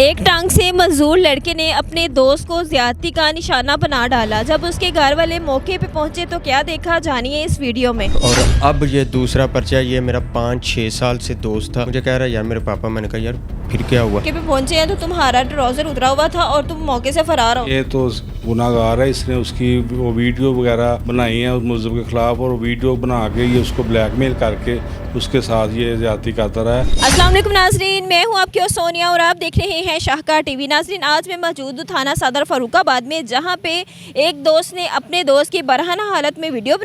ایک ٹانگ سے مزدور لڑکے نے اپنے دوست کو زیادتی کا نشانہ بنا ڈالا. جب اس کے گھر والے موقع پہ پہنچے تو کیا دیکھا, جانیے اس ویڈیو میں. اور اب یہ دوسرا پرچہ, یہ میرا 5-6 سال سے دوست تھا. مجھے کہہ رہا ہے یار میرے پاپا. میں نے کہا یار پھر کیا ہوا؟ موقع پہ پہنچے ہیں تو تمہارا ٹراؤزر اترا ہوا تھا اور تم موقع سے فرار ہو. یہ تو گناہ گار ہے, اس نے اس کی وہ ویڈیو وغیرہ بنائی ہیں اس ملزم کے خلاف, اور ویڈیو بنا کے یہ اس کو بلیک میل کر کے اس کے ساتھ یہ زیادتی کرتا رہا ہے. السلام علیکم ناظرین, میں ہوں آپ کی سونیا اور آپ دیکھ رہے ہیں شاہکار ٹی وی. ناظرین, آج میں موجود ہوں تھانہ صدر فاروق آباد میں, جہاں پہ ایک دوست نے اپنے دوست کی برہنہ حالت میں ویڈیو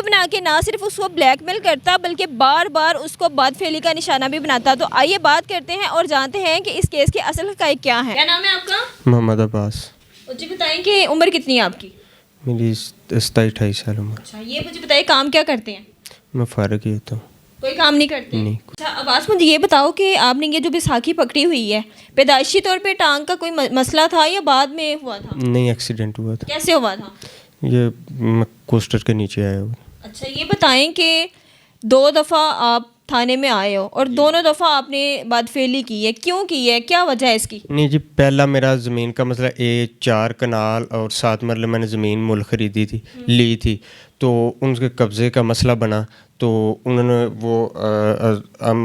بنا کے نہ صرف اس کو بلیک میل کرتا بلکہ بار بار اس کو بدفعلی کا نشانہ بھی بناتا. تو آئیے بات کرتے ہیں اور جانتے ہیں کہ اس کیس کے اصل حقائق کیا ہیں. کیا نام ہے آپ کا؟ محمد عباس. جی بتائیں کہ عمر کتنی ہے آپ کی؟ میری 27-28 سال عمر. اچھا, یہ مجھے بتائیے کام کیا کرتے ہیں؟ میں فارغ ہی ہوتا ہوں. کوئی کام نہیں کرتے؟ نہیں. اچھا عباس, مجھے یہ بتاؤ کہ آپ نے یہ جو بیساکھی پکڑی ہوئی ہے, پیدائشی طور پہ ٹانگ کا کوئی مسئلہ تھا یا بعد میں ہوا تھا؟ نہیں, ایکسیڈنٹ ہوا تھا. کیسے ہوا تھا؟ یہ میں کوسٹر کے نیچے آیا ہوں. اچھا, یہ بتائیں کہ 2 دفعہ آپ تھانے میں آئے ہو اور دونوں دفعہ آپ نے بدفعلی کی ہے, کیوں کی ہے, کیا وجہ ہے اس کی؟ نہیں جی, پہلا میرا زمین کا مسئلہ, 4 کنال اور 7 مرلے میں نے زمین مل خریدی تھی, لی تھی, تو ان کے قبضے کا مسئلہ بنا. تو انہوں نے وہ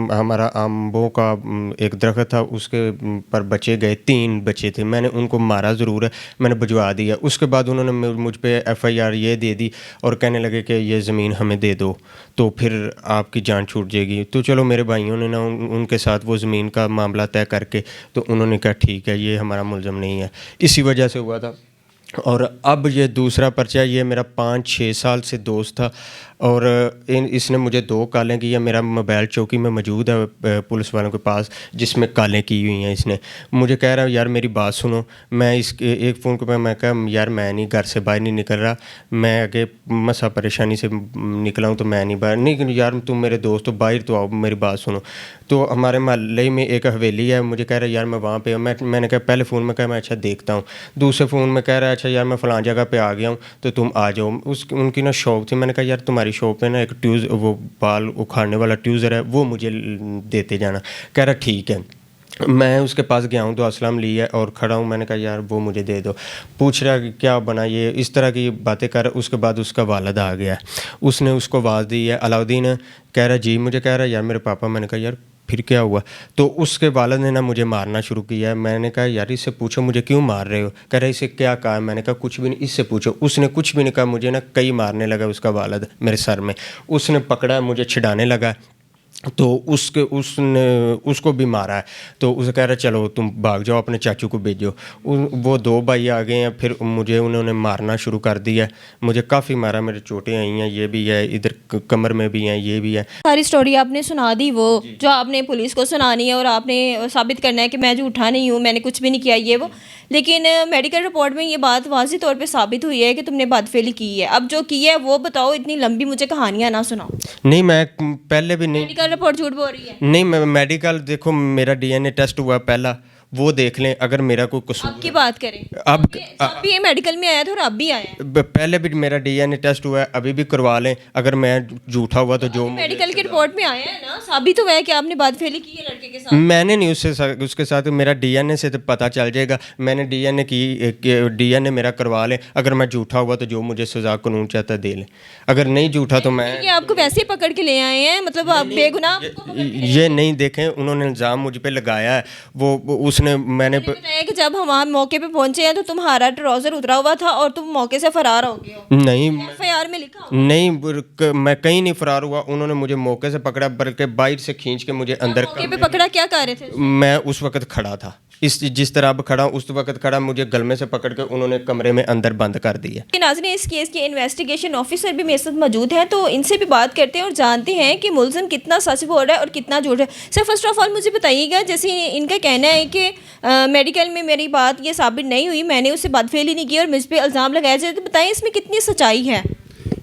ہمارا آمبوں کا ایک درخت تھا, اس کے پر بچے گئے, 3 بچے تھے. میں نے ان کو مارا ضرور ہے, میں نے بھجوا دیا. اس کے بعد انہوں نے مجھ پہ FIR یہ دے دی اور کہنے لگے کہ یہ زمین ہمیں دے دو تو پھر آپ کی جان چھوٹ جائے گی. تو چلو میرے بھائیوں نے نا ان کے ساتھ وہ زمین کا معاملہ طے کر کے, تو انہوں نے کہا ٹھیک ہے یہ ہمارا ملزم نہیں ہے, اسی وجہ سے ہوا تھا. اور اب یہ دوسرا پرچہ, یہ میرا 5-6 سال سے دوست تھا اور اس نے مجھے 2 کالیں کی ہیں. میرا موبائل چوکی میں موجود ہے پولیس والوں کے پاس, جس میں کالیں کی ہوئی ہیں. اس نے مجھے کہہ رہا ہے یار میری بات سنو. میں اس کے ایک فون پہ میں کہا یار میں نہیں گھر سے باہر نہیں نکل رہا, میں آگے مسا پریشانی سے نکلا ہوں تو میں نہیں باہر. نہیں یار تم میرے دوست ہو, باہر تو آؤ, میری بات سنو. تو ہمارے محلے میں ایک حویلی ہے, مجھے کہہ رہا ہے یار میں وہاں پہ ہوں. میں نے کہا پہلے فون میں کہا میں اچھا دیکھتا ہوں. دوسرے فون میں کہہ رہا ہے اچھا یار میں فلاں جگہ پہ آ گیا ہوں تو تم آ جاؤ. ان کی نا شاپ تھی. میں نے کہا یار تمہاری شاپ پہ نا ایک وہ بال اکھاڑنے والا ٹیوزر ہے, وہ مجھے دیتے جانا. کہہ رہا ٹھیک ہے. میں اس کے پاس گیا ہوں, دعا سلام لی ہے اور کھڑا ہوں. میں نے کہا یار وہ مجھے دے دو. پوچھ رہا کہ کیا بنا, یہ اس طرح کی باتیں کر. اس کے بعد اس کا والد آ گیا, اس نے اس کو آواز دی ہے علاؤدین. کہہ رہا جی. مجھے کہہ رہا یار میرے پاپا. میں نے کہا یار پھر کیا ہوا؟ تو اس کے والد نے نا مجھے مارنا شروع کیا ہے. میں نے کہا یار اس سے پوچھو مجھے کیوں مار رہے ہو. کہہ رہا اسے کیا کہا ہے. میں نے کہا کچھ بھی نہیں, اس سے پوچھو. اس نے کچھ بھی نہیں کہا. مجھے نا کئی مارنے لگا اس کا والد میرے سر میں. اس نے پکڑا مجھے چھڑانے لگا, تو اس نے اس کو بھی مارا ہے. تو اسے کہہ رہا چلو تم بھاگ جاؤ, اپنے چاچو کو بھیجو. وہ 2 بھائی آ گئے ہیں, پھر مجھے انہوں نے مارنا شروع کر دیا. مجھے کافی مارا, میرے چوٹیں آئی ہیں, یہ بھی ہے ادھر کمر میں بھی ہیں, یہ بھی ہے. ساری سٹوری آپ نے سنا دی, وہ جو آپ نے پولیس کو سنانی ہے اور آپ نے ثابت کرنا ہے کہ میں جھوٹا نہیں ہوں, میں نے کچھ بھی نہیں کیا یہ وہ. لیکن میڈیکل رپورٹ میں یہ بات واضح طور پہ ثابت ہوئی ہے کہ تم نے بدفعلی کی ہے. اب جو کی ہے وہ بتاؤ, اتنی لمبی مجھے کہانیاں نہ سناؤ. نہیں میں پہلے بھی نہیں, میڈیکل رپورٹ جھوٹ بول رہی ہے. نہیں میں میڈیکل دیکھو, میرا DNA ٹیسٹ ہوا پہلا, وہ دیکھ لیں. اگر میرا کوئی قصور اب کی بات کریں, اب بھی یہ میڈیکل میں آیا تھا اور اب بھی آیا ہے. پہلے بھی میرا DNA ٹیسٹ ہوا ہے, ابھی بھی کروا لیں. اگر میں جھوٹا ہوا تو جو میڈیکل کی رپورٹ میں آیا ہے نا, ثابت ہوا ہے کہ آپ نے بدفعلی کی ہے لڑکے کے ساتھ. میں نے نہیں اس کے ساتھ, میرا DNA سے تو پتہ چل جائے گا. میں نے DNA کی DNA میرا کروا لیں. اگر میں جھوٹا ہوا تو جو مجھے سزا قانون چاہتا دے لیں. اگر نہیں جھوٹا تو میں آپ کو ویسے ہی پکڑ کے لے آئے ہیں, مطلب آپ بے گناہ. یہ نہیں دیکھیں, انہوں نے الزام مجھ پہ لگایا ہے. وہ اس نے میں نے بتایا کہ جب ہم موقع پہ پہنچے ہیں تو تمہارا ٹراؤزر اترا ہوا تھا اور تم موقع سے فرار ہو گئے ہو. نہیں, FIR میں لکھا نہیں میں کہیں نہیں فرار ہوا. انہوں نے مجھے موقع سے پکڑا, بلکہ باہر سے کھینچ کے مجھے اندر. موقع پہ پکڑا کیا کر رہے تھے؟ میں اس وقت کھڑا تھا, جس طرح اب کھڑا اس وقت کھڑا. مجھے گلمے سے پکڑ کے انہوں نے کمرے میں اندر بند کر دیا. ناظرین, اس کیس کے انویسٹیگیشن آفیسر بھی میرے ساتھ موجود ہیں, تو ان سے بھی بات کرتے ہیں اور جانتے ہیں کہ ملزم کتنا سچ بول رہا ہے اور کتنا جھوٹ ہے. سر فرسٹ آف آل مجھے بتائیے گا, جیسے ان کا کہنا ہے کہ میڈیکل میں میری بات یہ ثابت نہیں ہوئی, میں نے اس سے بدفعلی نہیں کی اور مجھ پہ الزام لگایا جائے, تو بتائیں اس میں کتنی سچائی ہے؟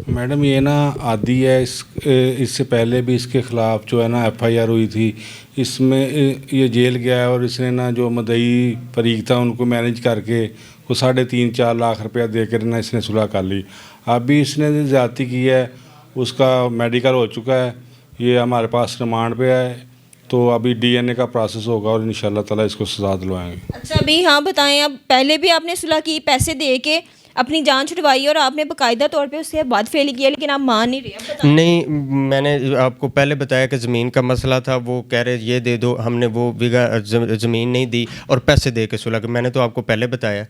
میڈم یہ نا عادی ہے, اس سے پہلے بھی اس کے خلاف جو ہے نا FIR ہوئی تھی. اس میں یہ جیل گیا ہے اور اس نے نا جو مدعی فریق تھا ان کو مینیج کر کے وہ 3.5-4 لاکھ روپیہ دے کر نا اس نے صلح کر لی. اب بھی اس نے زیادتی کی ہے, اس کا میڈیکل ہو چکا ہے, یہ ہمارے پاس ریمانڈ پہ ہے. تو ابھی DNA کا پروسیس ہوگا اور انشاءاللہ تعالیٰ اس کو سزا دلوائیں گے. اچھا ابھی ہاں بتائیں، اب پہلے بھی آپ نے صلح کی، پیسے دے کے اپنی جان چھڑوائی اور آپ نے باقاعدہ طور پہ اس کے بعد فیل کیا، لیکن آپ مان نہیں رہے. اب بتائیں. نہیں، میں نے آپ کو پہلے بتایا کہ زمین کا مسئلہ تھا، وہ کہہ رہے یہ دے دو، ہم نے وہ بیگھا زمین نہیں دی اور پیسے دے کے صلح. میں نے تو آپ کو پہلے بتایا،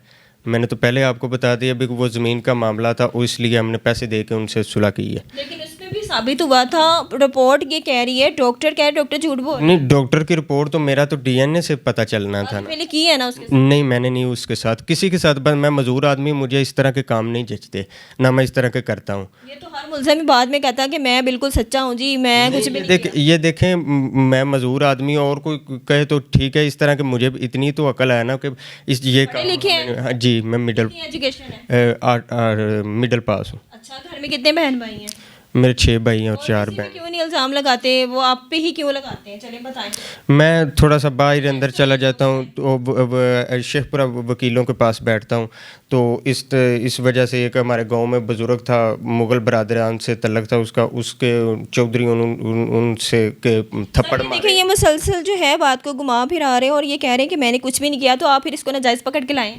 میں نے تو پہلے آپ کو بتا دیا بھی وہ زمین کا معاملہ تھا، اس لیے ہم نے پیسے دے کے ان سے صلح کی ہے. لیکن اس میں بھی ثابت ہوا تھا، رپورٹ یہ کہہ رہی ہے، ڈاکٹر کہہ رہے ڈاکٹر جھوٹ بول رہے ہیں. نہیں، ڈاکٹر کی رپورٹ تو میرا تو DNA سے پتہ چلنا تھا نا. پہلے کی ہے نا اس کے ساتھ. نہیں، میں نے نہیں اس کے ساتھ کسی کے ساتھ. بس میں مزدور آدمی، مجھے اس طرح کے کام نہیں جچتے، نہ میں اس طرح کے کرتا ہوں. یہ تو ہر ملزم بعد میں کہتا ہے کہ میں بالکل سچا ہوں جی، میں کچھ بھی نہیں کیا. یہ دیکھیں، میں مزدور آدمی، اور کوئی کہے تو ٹھیک ہے، اس طرح کہ مجھے اتنی تو عقل ہے نا کہ یہ پڑھے لکھے ہیں؟ جی میں مڈل ایجوکیشن ہے؟ مڈل پاس ہوں. اچھا، گھر میں کتنے بہن بھائی ہیں؟ میرے 6 بھائی ہیں اور 4 بہن. کیوں نہیں الزام لگاتے وہ آپ پہ ہی کیوں لگاتے ہیں؟ چلیں بتائیں. میں تھوڑا سا باہر اندر چلا جاتا ہوں تو شیخ پورہ وکیلوں کے پاس بیٹھتا ہوں، تو اس وجہ سے ایک ہمارے گاؤں میں بزرگ تھا، مغل برادران سے تعلق تھا اس کے چودھری، ان سے تھپڑ مارے. دیکھیں یہ مسلسل جو ہے بات کو گھما پھرا رہے ہیں اور یہ کہہ رہے ہیں کہ میں نے کچھ بھی نہیں کیا، تو آپ پھر اس کو ناجائز پکڑ کے لائیں.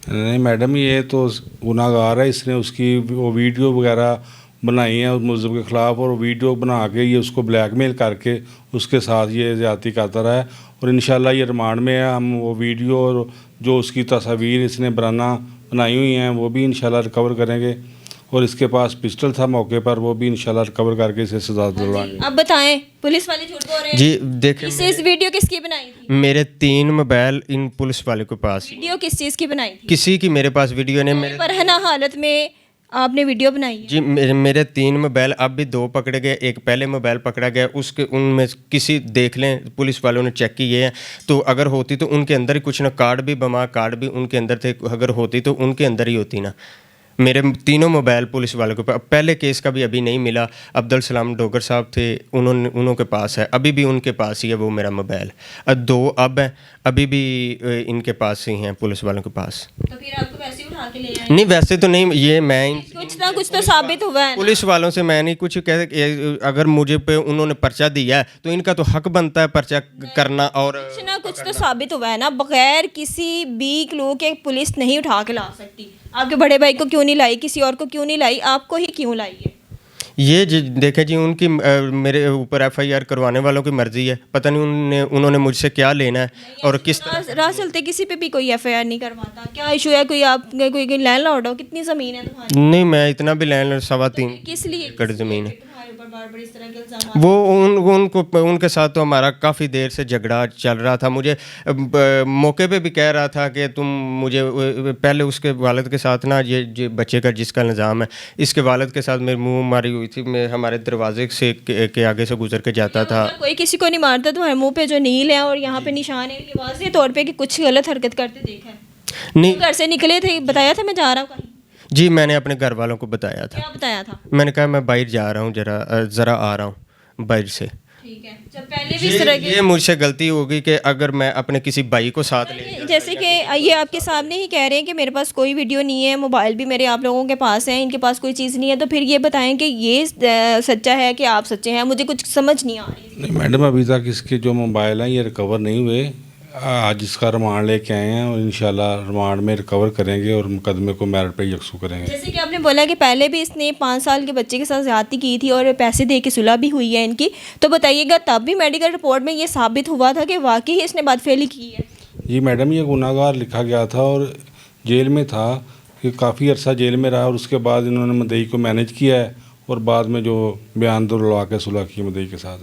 نہیں میڈم، یہ تو گناہ گار ہے، اس نے اس کی وہ ویڈیو وغیرہ بنائی ہیں اس ملزم کے خلاف، اور ویڈیو بنا کے یہ اس کو بلیک میل کر کے اس کے ساتھ یہ زیادتی کرتا رہا ہے. اور انشاءاللہ یہ ریمانڈ میں ہے. ہم وہ ویڈیو اور جو اس کی تصاویر اس نے بنائی ہوئی ہیں وہ بھی انشاءاللہ ریکور کریں گے، اور اس کے پاس پسٹل تھا موقع پر، وہ بھی انشاءاللہ ریکور کر کے اسے سزا دلوائیں گے. اب بتائیں، پولیس والے جھوٹ بول رہے ہیں؟ جی دیکھیں، اس ویڈیو کس کی بنائی تھی؟ میرے 3 موبائل ان پولیس والے کے پاس. ویڈیو کس چیز کی بنائی تھی؟ کسی کی میرے پاس ویڈیو نہیں. میرے برہنہ حالت میں آپ نے ویڈیو بنائی ہے؟ جی میرے 3 موبائل، اب بھی 2 پکڑے گئے، ایک پہلے موبائل پکڑا گیا، ان میں کسی دیکھ لیں، پولیس والوں نے چیک کیے ہیں، تو اگر ہوتی تو ان کے اندر ہی کچھ نہ کارڈ بھی ان کے اندر تھے، اگر ہوتی تو ان کے اندر ہی ہوتی نا. میرے 3 موبائل پولیس والوں کے پاس، پہلے کیس کا بھی ابھی نہیں ملا. عبدالسلام ڈوگر صاحب تھے، انہوں کے پاس ہے، ابھی بھی ان کے پاس ہی ہے وہ میرا موبائل. 2 اب ہیں، ابھی بھی ان کے پاس ہی ہیں پولیس والوں کے پاس. تو پھر آپ کو ویسے ہی اٹھا کے لے آئے؟ نہیں ویسے تو نہیں، یہ میں کچھ نہ کچھ تو ثابت ہوا ہے. پولیس والوں سے میں نہیں کچھ اگر مجھے پہ انہوں نے پرچہ دیا ہے تو ان کا تو حق بنتا ہے پرچہ کرنا. اور کچھ نہ کچھ تو ثابت ہوا ہے نا، بغیر کسی بھی کلو کے پولیس نہیں اٹھا کے لا سکتی. آپ کے بڑے بھائی کو کیوں نہیں لائی، کسی اور کو کیوں نہیں لائی، آپ کو ہی کیوں لائی ہے؟ یہ دیکھیں جی، ان کی میرے اوپر FIR کروانے والوں کی مرضی ہے، پتہ نہیں انہوں نے مجھ سے کیا لینا ہے اور کس طرح. راہ چلتے کسی پہ بھی کوئی FIR نہیں کرواتا. کیا ایشو ہے؟ کوئی آپ کوئی لینڈ لارڈ ہو؟ کتنی زمین ہے تمہاری؟ نہیں، میں اتنا بھی لینڈ 3.25 کس لیے ایکڑ زمین ہے. تمہارے اوپر بار بار اس طرح کے الزامات؟ وہ ان کے ساتھ تو ہمارا کافی دیر سے جھگڑا چل رہا تھا. مجھے موقع پہ بھی کہہ رہا تھا کہ تم مجھے پہلے اس کے والد کے ساتھ نا، یہ بچے کا جس کا نظام ہے، اس کے والد کے ساتھ میری منہ ماری ہوئی تھی. میں ہمارے دروازے سے کے آگے سے گزر کے جاتا تھا. کوئی کسی کو نہیں مارتا. تمہارے منہ پہ جو نیل ہے اور یہاں پہ نشان ہے، یہ واضح طور پہ کہ کچھ غلط حرکت کرتے دیکھا ہے. نہیں، گھر سے نکلے تھے، بتایا تھا میں جا رہا ہوں کہیں؟ جی میں نے اپنے گھر والوں کو بتایا تھا. کیا بتایا تھا؟ میں نے کہا میں باہر جا رہا ہوں، ذرا آ رہا ہوں باہر سے. ٹھیک ہے. جب پہلے بھی اس طرح یہ مجھ سے غلطی ہوگی کہ اگر میں اپنے کسی بھائی کو ساتھ لے، جیسے کہ یہ آپ کے سامنے ہی کہہ رہے ہیں کہ میرے پاس کوئی ویڈیو نہیں ہے، موبائل بھی میرے آپ لوگوں کے پاس ہیں، ان کے پاس کوئی چیز نہیں ہے، تو پھر یہ بتائیں کہ یہ سچا ہے کہ آپ سچے ہیں؟ مجھے کچھ سمجھ نہیں آ رہی. نہیں میڈم، ابھی تک اس کے جو موبائل ہیں یہ ریکور نہیں ہوئے. آج اس کا ریمانڈ لے کے آئے ہیں اور انشاءاللہ ریمانڈ میں ریکور کریں گے اور مقدمے کو میرٹ پہ یکسو کریں گے. جیسے کہ آپ نے بولا کہ پہلے بھی اس نے 5 سال کے بچے کے ساتھ زیادتی کی تھی اور پیسے دے کے صلح بھی ہوئی ہے ان کی، تو بتائیے گا تب بھی میڈیکل رپورٹ میں یہ ثابت ہوا تھا کہ واقعی اس نے بد فعلی کی ہے؟ جی میڈم، یہ گناہ گار لکھا گیا تھا اور جیل میں تھا، کہ کافی عرصہ جیل میں رہا، اور اس کے بعد انہوں نے مدعی کو مینیج کیا ہے اور بعد میں جو بیان دلوا کے صلح کی مدعی کے ساتھ.